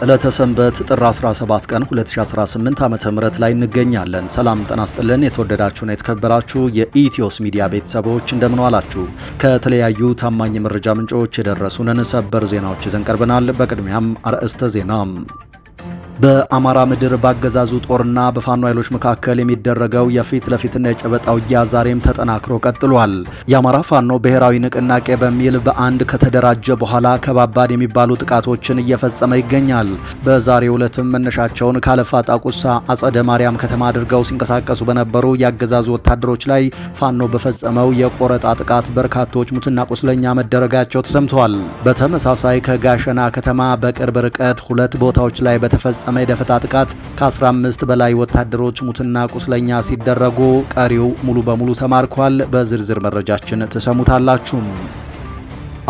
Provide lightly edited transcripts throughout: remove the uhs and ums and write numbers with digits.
ዕለተ ሰንበት ጥር 17 ቀን 2018 ዓ.ም ላይ እንገኛለን። ሰላም ጤና ይስጥልን። የተወደዳችሁና የተከበራችሁ የኢትዮስ ሚዲያ ቤተሰቦች እንደምን ዋላችሁ? ከተለያዩ ታማኝ መረጃ ምንጮች የደረሱንን ሰበር ዜናዎች ይዘን ቀርበናል። በቅድሚያም አርዕስተ ዜና። በአማራ ምድር ባገዛዙ ጦርና በፋኖ ኃይሎች መካከል የሚደረገው የፊት ለፊትና የጨበጣ ውጊያ ዛሬም ተጠናክሮ ቀጥሏል። የአማራ ፋኖ ብሔራዊ ንቅናቄ በሚል በአንድ ከተደራጀ በኋላ ከባባድ የሚባሉ ጥቃቶችን እየፈጸመ ይገኛል። በዛሬው ዕለትም መነሻቸውን ካለፋ ጣቁሳ አጸደ ማርያም ከተማ አድርገው ሲንቀሳቀሱ በነበሩ የአገዛዙ ወታደሮች ላይ ፋኖ በፈጸመው የቆረጣ ጥቃት በርካቶች ሙትና ቁስለኛ መደረጋቸው ተሰምቷል። በተመሳሳይ ከጋሸና ከተማ በቅርብ ርቀት ሁለት ቦታዎች ላይ በተፈጸመ የደፈጣ ጥቃት ከ15 በላይ ወታደሮች ሙትና ቁስለኛ ሲደረጉ ቀሪው ሙሉ በሙሉ ተማርኳል። በዝርዝር መረጃችን ትሰሙታላችሁ።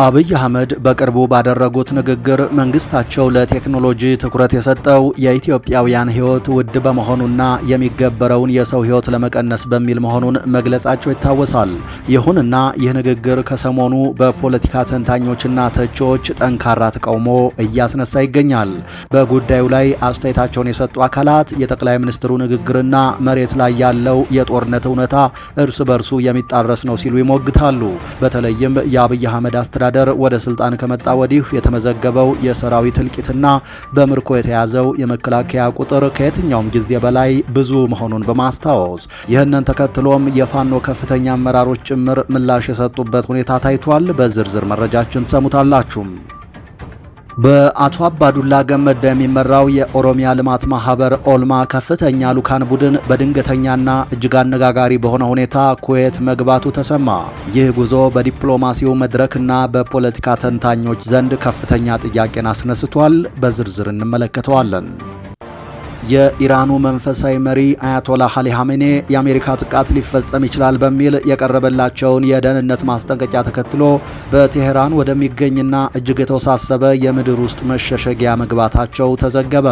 አብይ አህመድ በቅርቡ ባደረጉት ንግግር መንግስታቸው ለቴክኖሎጂ ትኩረት የሰጠው የኢትዮጵያውያን ሕይወት ውድ በመሆኑና የሚገበረውን የሰው ሕይወት ለመቀነስ በሚል መሆኑን መግለጻቸው ይታወሳል። ይሁንና ይህ ንግግር ከሰሞኑ በፖለቲካ ተንታኞችና ተቺዎች ጠንካራ ተቃውሞ እያስነሳ ይገኛል። በጉዳዩ ላይ አስተያየታቸውን የሰጡ አካላት የጠቅላይ ሚኒስትሩ ንግግርና መሬት ላይ ያለው የጦርነት እውነታ እርስ በርሱ የሚጣረስ ነው ሲሉ ይሞግታሉ። በተለይም የአብይ አህመድ አስተዳደር ወደ ስልጣን ከመጣ ወዲህ የተመዘገበው የሰራዊት እልቂትና በምርኮ የተያዘው የመከላከያ ቁጥር ከየትኛውም ጊዜ በላይ ብዙ መሆኑን በማስታወስ ይህንን ተከትሎም የፋኖ ከፍተኛ አመራሮች ጭምር ምላሽ የሰጡበት ሁኔታ ታይቷል። በዝርዝር መረጃችን ሰሙታላችሁ። በአቶ አባዱላ ገመዳ የሚመራው የኦሮሚያ ልማት ማህበር ኦልማ ከፍተኛ ሉካን ቡድን በድንገተኛና እጅግ አነጋጋሪ በሆነ ሁኔታ ኩዌት መግባቱ ተሰማ። ይህ ጉዞ በዲፕሎማሲው መድረክና በፖለቲካ ተንታኞች ዘንድ ከፍተኛ ጥያቄን አስነስቷል። በዝርዝር እንመለከተዋለን። የኢራኑ መንፈሳዊ መሪ አያቶላህ አሊ ሐሜኔ የአሜሪካ ጥቃት ሊፈጸም ይችላል በሚል የቀረበላቸውን የደህንነት ማስጠንቀቂያ ተከትሎ በቴሄራን ወደሚገኝና እጅግ የተወሳሰበ የምድር ውስጥ መሸሸጊያ መግባታቸው ተዘገበ።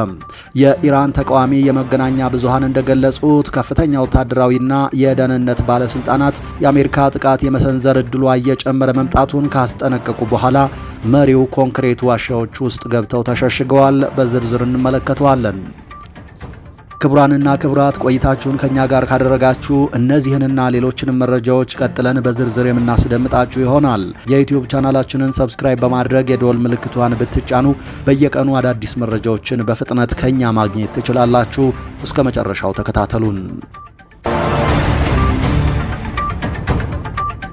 የኢራን ተቃዋሚ የመገናኛ ብዙሃን እንደገለጹት ከፍተኛ ወታደራዊና የደህንነት ባለስልጣናት የአሜሪካ ጥቃት የመሰንዘር እድሏ እየጨመረ መምጣቱን ካስጠነቀቁ በኋላ መሪው ኮንክሪት ዋሻዎች ውስጥ ገብተው ተሸሽገዋል። በዝርዝር እንመለከተዋለን። ክቡራንና ክቡራት ቆይታችሁን ከኛ ጋር ካደረጋችሁ እነዚህንና ሌሎችንም መረጃዎች ቀጥለን በዝርዝር የምናስደምጣችሁ ይሆናል። የዩቲዩብ ቻናላችንን ሰብስክራይብ በማድረግ የደወል ምልክቷን ብትጫኑ በየቀኑ አዳዲስ መረጃዎችን በፍጥነት ከኛ ማግኘት ትችላላችሁ። እስከ መጨረሻው ተከታተሉን።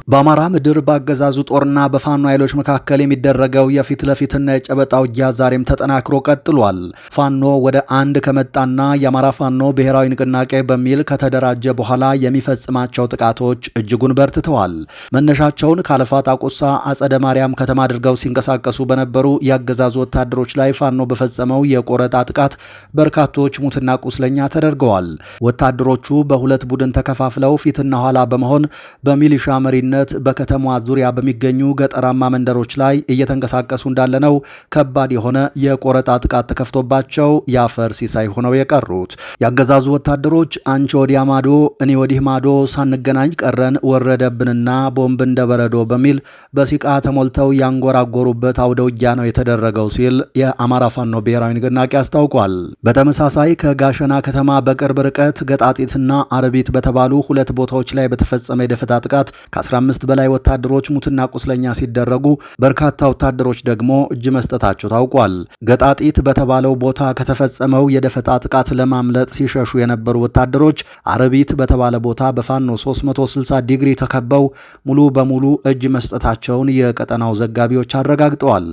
በአማራ ምድር ባገዛዙ ጦርና በፋኖ ኃይሎች መካከል የሚደረገው የፊት ለፊትና የጨበጣ ውጊያ ዛሬም ተጠናክሮ ቀጥሏል። ፋኖ ወደ አንድ ከመጣና የአማራ ፋኖ ብሔራዊ ንቅናቄ በሚል ከተደራጀ በኋላ የሚፈጽማቸው ጥቃቶች እጅጉን በርትተዋል። መነሻቸውን ካለፋ ጣቁሳ አጸደ ማርያም ከተማ አድርገው ሲንቀሳቀሱ በነበሩ የአገዛዙ ወታደሮች ላይ ፋኖ በፈጸመው የቆረጣ ጥቃት በርካቶች ሙትና ቁስለኛ ተደርገዋል። ወታደሮቹ በሁለት ቡድን ተከፋፍለው ፊትና ኋላ በመሆን በሚሊሻ መሪነት በከተማዋ ዙሪያ በሚገኙ ገጠራማ መንደሮች ላይ እየተንቀሳቀሱ እንዳለ ነው ከባድ የሆነ የቆረጣ ጥቃት ተከፍቶባቸው የአፈር ሲሳይ ሆነው የቀሩት። ያገዛዙ ወታደሮች አንቺ ወዲያ ማዶ እኔ ወዲህ ማዶ ሳንገናኝ ቀረን ወረደብንና ቦምብ እንደበረዶ በሚል በሲቃ ተሞልተው ያንጎራጎሩበት አውደ ውጊያ ነው የተደረገው ሲል የአማራ ፋኖ ብሔራዊ ንቅናቄ አስታውቋል። በተመሳሳይ ከጋሸና ከተማ በቅርብ ርቀት ገጣጢትና አረቢት በተባሉ ሁለት ቦታዎች ላይ በተፈጸመ የደፈጣ ጥቃት ከ15 በላይ ወታደሮች ሙትና ቁስለኛ ሲደረጉ በርካታ ወታደሮች ደግሞ እጅ መስጠታቸው ታውቋል። ገጣጢት በተባለው ቦታ ከተፈጸመው የደፈጣ ጥቃት ለማምለጥ ሲሸሹ የነበሩ ወታደሮች አረቢት በተባለ ቦታ በፋኖ 360 ዲግሪ ተከበው ሙሉ በሙሉ እጅ መስጠታቸውን የቀጠናው ዘጋቢዎች አረጋግጠዋል።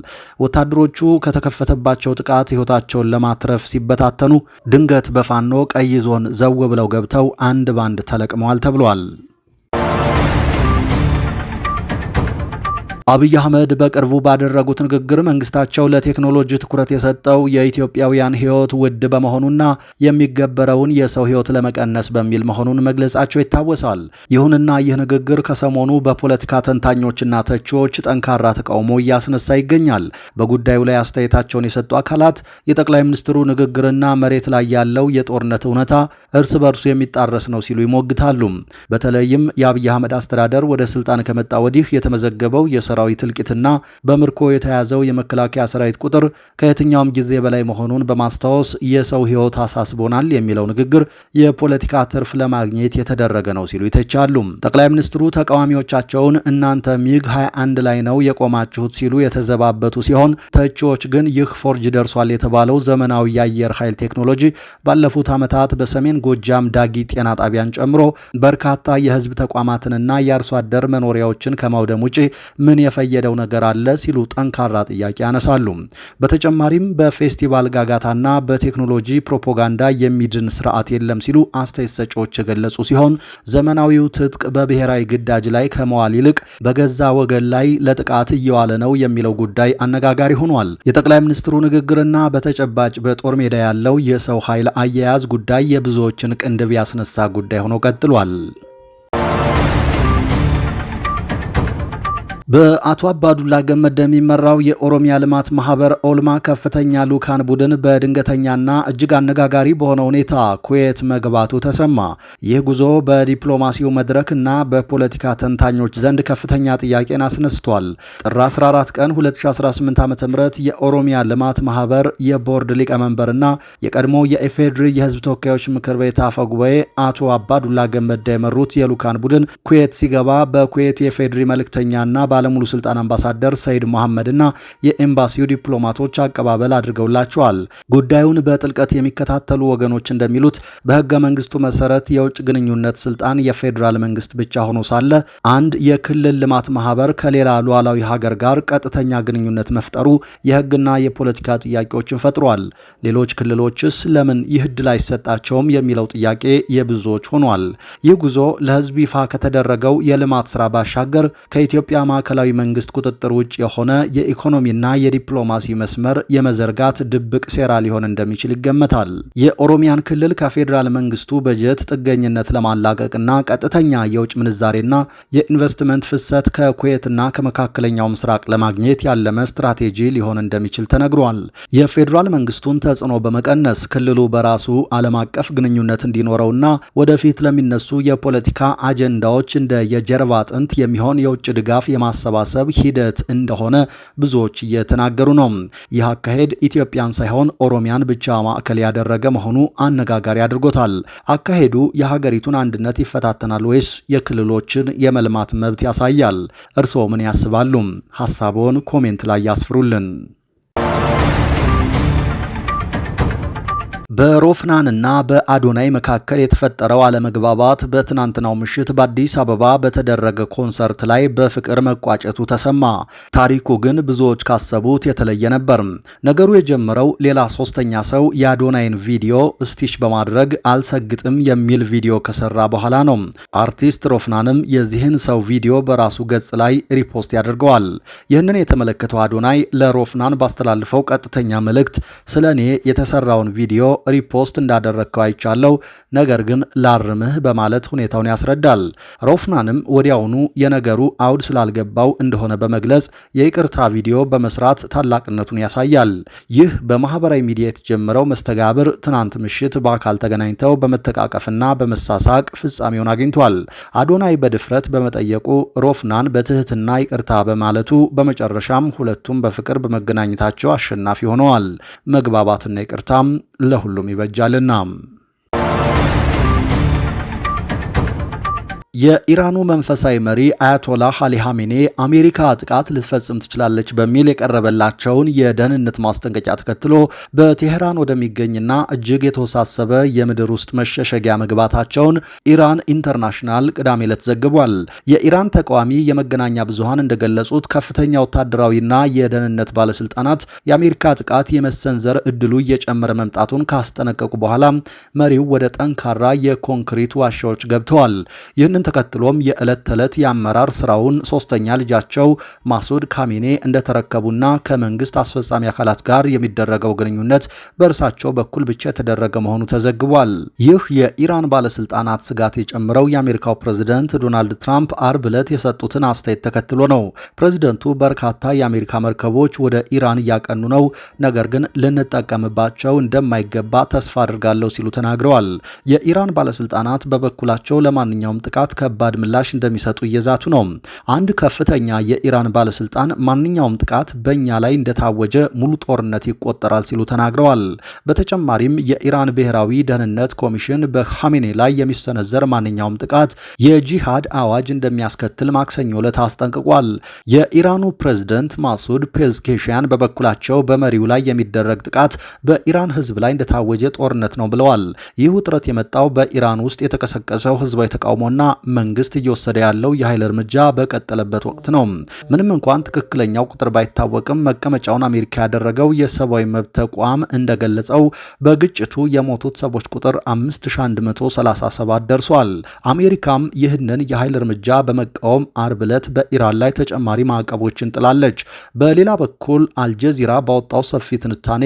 ወታደሮቹ ከተከፈተባቸው ጥቃት ሕይወታቸውን ለማትረፍ ሲበታተኑ ድንገት በፋኖ ቀይ ዞን ዘው ብለው ገብተው አንድ ባንድ ተለቅመዋል ተብሏል። አብይ አህመድ በቅርቡ ባደረጉት ንግግር መንግስታቸው ለቴክኖሎጂ ትኩረት የሰጠው የኢትዮጵያውያን ሕይወት ውድ በመሆኑና የሚገበረውን የሰው ሕይወት ለመቀነስ በሚል መሆኑን መግለጻቸው ይታወሳል። ይሁንና ይህ ንግግር ከሰሞኑ በፖለቲካ ተንታኞችና ተቺዎች ጠንካራ ተቃውሞ እያስነሳ ይገኛል። በጉዳዩ ላይ አስተያየታቸውን የሰጡ አካላት የጠቅላይ ሚኒስትሩ ንግግርና መሬት ላይ ያለው የጦርነት እውነታ እርስ በርሱ የሚጣረስ ነው ሲሉ ይሞግታሉ። በተለይም የአብይ አህመድ አስተዳደር ወደ ስልጣን ከመጣ ወዲህ የተመዘገበው ሰራዊት እልቂትና በምርኮ የተያዘው የመከላከያ ሰራዊት ቁጥር ከየትኛውም ጊዜ በላይ መሆኑን በማስታወስ የሰው ሕይወት አሳስቦናል የሚለው ንግግር የፖለቲካ ትርፍ ለማግኘት የተደረገ ነው ሲሉ ይተቻሉ። ጠቅላይ ሚኒስትሩ ተቃዋሚዎቻቸውን እናንተ ሚግ 21 ላይ ነው የቆማችሁት ሲሉ የተዘባበቱ ሲሆን ተቺዎች ግን ይህ ፎርጅ ደርሷል የተባለው ዘመናዊ የአየር ኃይል ቴክኖሎጂ ባለፉት ዓመታት በሰሜን ጎጃም ዳጊ ጤና ጣቢያን ጨምሮ በርካታ የህዝብ ተቋማትንና የአርሶ አደር መኖሪያዎችን ከማውደም ውጪ ምን የፈየደው ነገር አለ ሲሉ ጠንካራ ጥያቄ ያነሳሉ። በተጨማሪም በፌስቲቫል ጋጋታና በቴክኖሎጂ ፕሮፓጋንዳ የሚድን ስርዓት የለም ሲሉ አስተያየት ሰጪዎች የገለጹ ሲሆን ዘመናዊው ትጥቅ በብሔራዊ ግዳጅ ላይ ከመዋል ይልቅ በገዛ ወገን ላይ ለጥቃት እየዋለ ነው የሚለው ጉዳይ አነጋጋሪ ሆኗል። የጠቅላይ ሚኒስትሩ ንግግርና በተጨባጭ በጦር ሜዳ ያለው የሰው ኃይል አያያዝ ጉዳይ የብዙዎችን ቅንድብ ያስነሳ ጉዳይ ሆኖ ቀጥሏል። በአቶ አባዱላ ገመዳ የሚመራው የኦሮሚያ ልማት ማህበር ኦልማ ከፍተኛ ልዑካን ቡድን በድንገተኛና እጅግ አነጋጋሪ በሆነ ሁኔታ ኩዌት መግባቱ ተሰማ። ይህ ጉዞ በዲፕሎማሲው መድረክ እና በፖለቲካ ተንታኞች ዘንድ ከፍተኛ ጥያቄን አስነስቷል። ጥር 14 ቀን 2018 ዓ.ም የኦሮሚያ ልማት ማህበር የቦርድ ሊቀመንበርና የቀድሞ የኢፌዴሪ የህዝብ ተወካዮች ምክር ቤት አፈ ጉባኤ አቶ አባዱላ ገመዳ የመሩት የልዑካን ቡድን ኩዌት ሲገባ በኩዌት የኢፌዴሪ መልእክተኛና ባለሙሉ ስልጣን አምባሳደር ሰይድ መሐመድና የኤምባሲው ዲፕሎማቶች አቀባበል አድርገውላቸዋል። ጉዳዩን በጥልቀት የሚከታተሉ ወገኖች እንደሚሉት በህገ መንግስቱ መሰረት የውጭ ግንኙነት ስልጣን የፌዴራል መንግስት ብቻ ሆኖ ሳለ አንድ የክልል ልማት ማህበር ከሌላ ሉዓላዊ ሀገር ጋር ቀጥተኛ ግንኙነት መፍጠሩ የህግና የፖለቲካ ጥያቄዎችን ፈጥሯል። ሌሎች ክልሎችስ ለምን ይህ ዕድል አይሰጣቸውም የሚለው ጥያቄ የብዙዎች ሆኗል። ይህ ጉዞ ለህዝብ ይፋ ከተደረገው የልማት ስራ ባሻገር ከኢትዮጵያ ማዕከላዊ መንግስት ቁጥጥር ውጭ የሆነ የኢኮኖሚና የዲፕሎማሲ መስመር የመዘርጋት ድብቅ ሴራ ሊሆን እንደሚችል ይገመታል። የኦሮሚያን ክልል ከፌዴራል መንግስቱ በጀት ጥገኝነት ለማላቀቅና ቀጥተኛ የውጭ ምንዛሬና የኢንቨስትመንት ፍሰት ከኩዌትና ከመካከለኛው ምስራቅ ለማግኘት ያለመ ስትራቴጂ ሊሆን እንደሚችል ተነግሯል። የፌዴራል መንግስቱን ተጽዕኖ በመቀነስ ክልሉ በራሱ ዓለም አቀፍ ግንኙነት እንዲኖረውና ወደፊት ለሚነሱ የፖለቲካ አጀንዳዎች እንደ የጀርባ አጥንት የሚሆን የውጭ ድጋፍ የማሰባሰብ ሂደት እንደሆነ ብዙዎች እየተናገሩ ነው። ይህ አካሄድ ኢትዮጵያን ሳይሆን ኦሮሚያን ብቻ ማዕከል ያደረገ መሆኑ አነጋጋሪ አድርጎታል። አካሄዱ የሀገሪቱን አንድነት ይፈታተናል ወይስ የክልሎችን የመልማት መብት ያሳያል? እርስዎ ምን ያስባሉ? ሐሳቦን ኮሜንት ላይ ያስፍሩልን። በሮፍናንና በአዶናይ መካከል የተፈጠረው አለመግባባት በትናንትናው ምሽት በአዲስ አበባ በተደረገ ኮንሰርት ላይ በፍቅር መቋጨቱ ተሰማ። ታሪኩ ግን ብዙዎች ካሰቡት የተለየ ነበር። ነገሩ የጀመረው ሌላ ሶስተኛ ሰው የአዶናይን ቪዲዮ ስቲች በማድረግ አልሰግጥም የሚል ቪዲዮ ከሰራ በኋላ ነው። አርቲስት ሮፍናንም የዚህን ሰው ቪዲዮ በራሱ ገጽ ላይ ሪፖስት ያደርገዋል። ይህንን የተመለከተው አዶናይ ለሮፍናን ባስተላልፈው ቀጥተኛ መልእክት ስለ እኔ የተሰራውን ቪዲዮ ሪፖስት እንዳደረግከው አይቻለው፣ ነገር ግን ላርምህ በማለት ሁኔታውን ያስረዳል። ሮፍናንም ወዲያውኑ የነገሩ አውድ ስላልገባው እንደሆነ በመግለጽ የይቅርታ ቪዲዮ በመስራት ታላቅነቱን ያሳያል። ይህ በማህበራዊ ሚዲያ የተጀመረው መስተጋብር ትናንት ምሽት በአካል ተገናኝተው በመተቃቀፍና በመሳሳቅ ፍጻሜውን አግኝቷል። አዶናይ በድፍረት በመጠየቁ ሮፍናን በትህትና ይቅርታ በማለቱ በመጨረሻም ሁለቱም በፍቅር በመገናኘታቸው አሸናፊ ሆነዋል። መግባባትና ይቅርታም ለሁሉም ይበጃልና። የኢራኑ መንፈሳዊ መሪ አያቶላህ አሊ ኻሜኔ አሜሪካ ጥቃት ልትፈጽም ትችላለች በሚል የቀረበላቸውን የደህንነት ማስጠንቀቂያ ተከትሎ በቴህራን ወደሚገኝና እጅግ የተወሳሰበ የምድር ውስጥ መሸሸጊያ መግባታቸውን ኢራን ኢንተርናሽናል ቅዳሜ ዕለት ዘግቧል። የኢራን ተቃዋሚ የመገናኛ ብዙሃን እንደገለጹት ከፍተኛ ወታደራዊና የደህንነት ባለስልጣናት የአሜሪካ ጥቃት የመሰንዘር እድሉ እየጨመረ መምጣቱን ካስጠነቀቁ በኋላ መሪው ወደ ጠንካራ የኮንክሪት ዋሻዎች ገብተዋል። ይህንን ተከትሎም የዕለት ተዕለት የአመራር ስራውን ሶስተኛ ልጃቸው ማሱድ ካሚኔ እንደተረከቡና ከመንግስት አስፈጻሚ አካላት ጋር የሚደረገው ግንኙነት በእርሳቸው በኩል ብቻ የተደረገ መሆኑ ተዘግቧል። ይህ የኢራን ባለስልጣናት ስጋት የጨመረው የአሜሪካው ፕሬዝዳንት ዶናልድ ትራምፕ አርብ ዕለት የሰጡትን አስተያየት ተከትሎ ነው። ፕሬዝዳንቱ በርካታ የአሜሪካ መርከቦች ወደ ኢራን እያቀኑ ነው፣ ነገር ግን ልንጠቀምባቸው እንደማይገባ ተስፋ አድርጋለሁ ሲሉ ተናግረዋል። የኢራን ባለስልጣናት በበኩላቸው ለማንኛውም ጥቃት ከባድ ምላሽ እንደሚሰጡ እየዛቱ ነው። አንድ ከፍተኛ የኢራን ባለስልጣን ማንኛውም ጥቃት በእኛ ላይ እንደታወጀ ሙሉ ጦርነት ይቆጠራል ሲሉ ተናግረዋል። በተጨማሪም የኢራን ብሔራዊ ደህንነት ኮሚሽን በኻሜኔ ላይ የሚሰነዘር ማንኛውም ጥቃት የጂሃድ አዋጅ እንደሚያስከትል ማክሰኞ ዕለት አስጠንቅቋል። የኢራኑ ፕሬዝደንት ማሱድ ፔዝኬሽያን በበኩላቸው በመሪው ላይ የሚደረግ ጥቃት በኢራን ሕዝብ ላይ እንደታወጀ ጦርነት ነው ብለዋል። ይህ ውጥረት የመጣው በኢራን ውስጥ የተቀሰቀሰው ህዝባዊ ተቃውሞና መንግስት እየወሰደ ያለው የኃይል እርምጃ በቀጠለበት ወቅት ነው። ምንም እንኳን ትክክለኛው ቁጥር ባይታወቅም መቀመጫውን አሜሪካ ያደረገው የሰብአዊ መብት ተቋም እንደገለጸው በግጭቱ የሞቱት ሰዎች ቁጥር 5137 ደርሷል። አሜሪካም ይህንን የኃይል እርምጃ በመቃወም አርብ ዕለት በኢራን ላይ ተጨማሪ ማዕቀቦችን ጥላለች። በሌላ በኩል አልጀዚራ ባወጣው ሰፊ ትንታኔ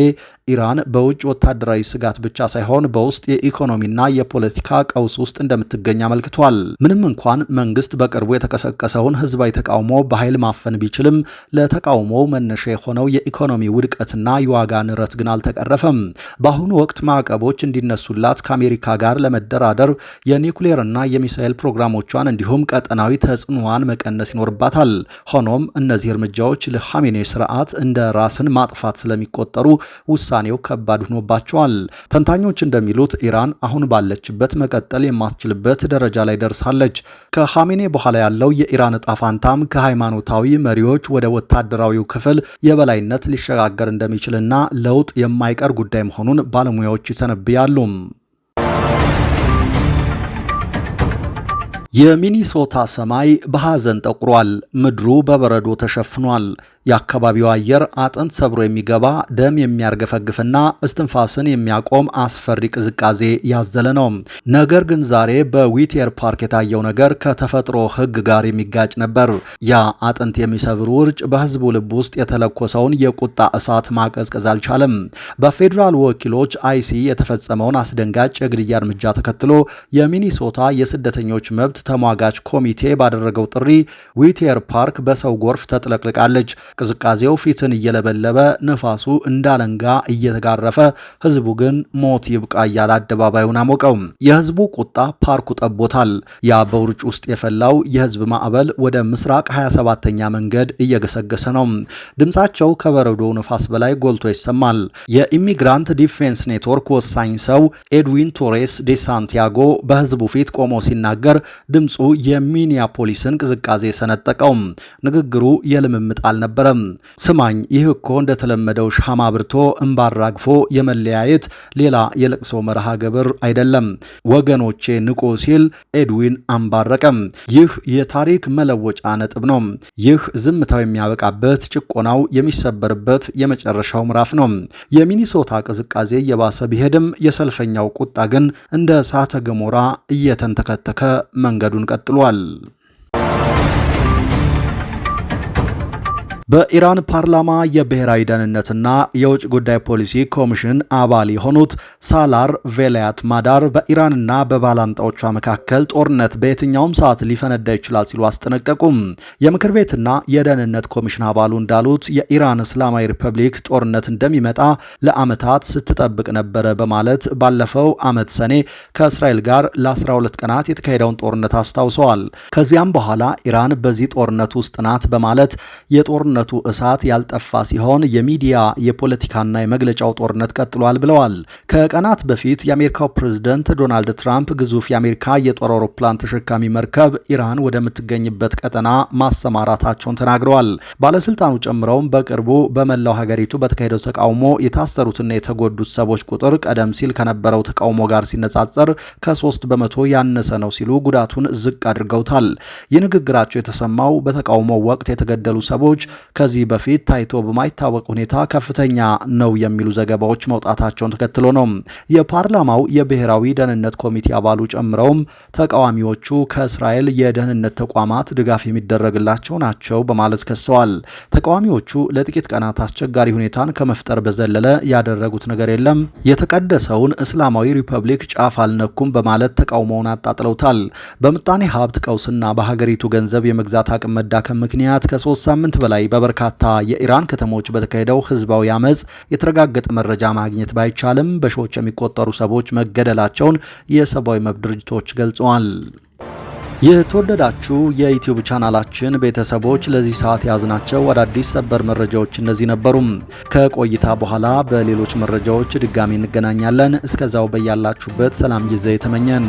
ኢራን በውጭ ወታደራዊ ስጋት ብቻ ሳይሆን በውስጥ የኢኮኖሚና የፖለቲካ ቀውስ ውስጥ እንደምትገኝ አመልክቷል። ምንም እንኳን መንግስት በቅርቡ የተቀሰቀሰውን ህዝባዊ ተቃውሞ በኃይል ማፈን ቢችልም ለተቃውሞው መነሻ የሆነው የኢኮኖሚ ውድቀትና የዋጋ ንረት ግን አልተቀረፈም። በአሁኑ ወቅት ማዕቀቦች እንዲነሱላት ከአሜሪካ ጋር ለመደራደር የኒውክሌርና የሚሳኤል ፕሮግራሞቿን እንዲሁም ቀጠናዊ ተጽዕኖዋን መቀነስ ይኖርባታል። ሆኖም እነዚህ እርምጃዎች ለኻሜኔ ስርዓት እንደ ራስን ማጥፋት ስለሚቆጠሩ ውሳኔው ከባድ ሆኖባቸዋል። ተንታኞች እንደሚሉት ኢራን አሁን ባለችበት መቀጠል የማትችልበት ደረጃ ላይ ደርሳለች። ከኻሜኔ በኋላ ያለው የኢራን ዕጣ ፈንታም ከሃይማኖታዊ መሪዎች ወደ ወታደራዊው ክፍል የበላይነት ሊሸጋገር እንደሚችልና ለውጥ የማይቀር ጉዳይ መሆኑን ባለሙያዎች ይተነብያሉ። የሚኒሶታ ሰማይ በሐዘን ጠቁሯል። ምድሩ በበረዶ ተሸፍኗል። የአካባቢው አየር አጥንት ሰብሮ የሚገባ ደም የሚያርገፈግፍና እስትንፋስን የሚያቆም አስፈሪ ቅዝቃዜ ያዘለ ነው። ነገር ግን ዛሬ በዊቴር ፓርክ የታየው ነገር ከተፈጥሮ ሕግ ጋር የሚጋጭ ነበር። ያ አጥንት የሚሰብር ውርጭ በህዝቡ ልብ ውስጥ የተለኮሰውን የቁጣ እሳት ማቀዝቀዝ አልቻለም። በፌዴራል ወኪሎች አይሲ የተፈጸመውን አስደንጋጭ የግድያ እርምጃ ተከትሎ የሚኒሶታ የስደተኞች መብት ተሟጋች ኮሚቴ ባደረገው ጥሪ ዊቴር ፓርክ በሰው ጎርፍ ተጥለቅልቃለች። ቅዝቃዜው ፊትን እየለበለበ ነፋሱ እንዳለንጋ እየተጋረፈ ህዝቡ ግን ሞት ይብቃ እያለ አደባባዩን አሞቀው። የህዝቡ ቁጣ ፓርኩ ጠቦታል። ያ በውርጭ ውስጥ የፈላው የህዝብ ማዕበል ወደ ምስራቅ 27ኛ መንገድ እየገሰገሰ ነው። ድምጻቸው ከበረዶው ነፋስ በላይ ጎልቶ ይሰማል። የኢሚግራንት ዲፌንስ ኔትወርክ ወሳኝ ሰው ኤድዊን ቶሬስ ዴ ሳንቲያጎ በህዝቡ ፊት ቆሞ ሲናገር ድምፁ የሚኒያፖሊስን ቅዝቃዜ ሰነጠቀው። ንግግሩ የልምምጥ አልነበረም። ስማኝ፣ ይህ እኮ እንደተለመደው ሻማ ብርቶ እምባራግፎ የመለያየት ሌላ የለቅሶ መርሃ ግብር አይደለም። ወገኖቼ ንቁ ሲል ኤድዊን አንባረቀም። ይህ የታሪክ መለወጫ ነጥብ ነው። ይህ ዝምታው የሚያበቃበት፣ ጭቆናው የሚሰበርበት የመጨረሻው ምዕራፍ ነው። የሚኒሶታ ቅዝቃዜ እየባሰ ቢሄድም የሰልፈኛው ቁጣ ግን እንደ እሳተ ገሞራ እየተንተከተከ መንገዱን ቀጥሏል። በኢራን ፓርላማ የብሔራዊ ደህንነትና የውጭ ጉዳይ ፖሊሲ ኮሚሽን አባል የሆኑት ሳላር ቬላያት ማዳር በኢራንና በባላንጣዎቿ መካከል ጦርነት በየትኛውም ሰዓት ሊፈነዳ ይችላል ሲሉ አስጠነቀቁም። የምክር ቤትና የደህንነት ኮሚሽን አባሉ እንዳሉት የኢራን እስላማዊ ሪፐብሊክ ጦርነት እንደሚመጣ ለዓመታት ስትጠብቅ ነበረ በማለት ባለፈው ዓመት ሰኔ ከእስራኤል ጋር ለ12 ቀናት የተካሄደውን ጦርነት አስታውሰዋል። ከዚያም በኋላ ኢራን በዚህ ጦርነት ውስጥ ናት በማለት የጦርነቱ እሳት ያልጠፋ ሲሆን የሚዲያ የፖለቲካና የመግለጫው ጦርነት ቀጥሏል ብለዋል። ከቀናት በፊት የአሜሪካው ፕሬዝደንት ዶናልድ ትራምፕ ግዙፍ የአሜሪካ የጦር አውሮፕላን ተሸካሚ መርከብ ኢራን ወደምትገኝበት ቀጠና ማሰማራታቸውን ተናግረዋል። ባለስልጣኑ ጨምረውም በቅርቡ በመላው ሀገሪቱ በተካሄደው ተቃውሞ የታሰሩትና የተጎዱት ሰዎች ቁጥር ቀደም ሲል ከነበረው ተቃውሞ ጋር ሲነጻጸር ከ3 በመቶ ያነሰ ነው ሲሉ ጉዳቱን ዝቅ አድርገውታል። ይህ ንግግራቸው የተሰማው በተቃውሞው ወቅት የተገደሉ ሰዎች ከዚህ በፊት ታይቶ በማይታወቅ ሁኔታ ከፍተኛ ነው የሚሉ ዘገባዎች መውጣታቸውን ተከትሎ ነው። የፓርላማው የብሔራዊ ደህንነት ኮሚቴ አባሉ ጨምረውም ተቃዋሚዎቹ ከእስራኤል የደህንነት ተቋማት ድጋፍ የሚደረግላቸው ናቸው በማለት ከሰዋል። ተቃዋሚዎቹ ለጥቂት ቀናት አስቸጋሪ ሁኔታን ከመፍጠር በዘለለ ያደረጉት ነገር የለም፣ የተቀደሰውን እስላማዊ ሪፐብሊክ ጫፍ አልነኩም በማለት ተቃውሞውን አጣጥለውታል። በምጣኔ ሀብት ቀውስና በሀገሪቱ ገንዘብ የመግዛት አቅም መዳከም ምክንያት ከ3 ሳምንት በላይ በበርካታ የኢራን ከተሞች በተካሄደው ህዝባዊ አመጽ የተረጋገጠ መረጃ ማግኘት ባይቻልም በሺዎች የሚቆጠሩ ሰዎች መገደላቸውን የሰብአዊ መብት ድርጅቶች ገልጸዋል። የተወደዳችሁ የዩቲዩብ ቻናላችን ቤተሰቦች ለዚህ ሰዓት ያዝናቸው አዳዲስ ሰበር መረጃዎች እነዚህ ነበሩ። ከቆይታ በኋላ በሌሎች መረጃዎች ድጋሚ እንገናኛለን። እስከዛው በያላችሁበት ሰላም ጊዜ ተመኘን።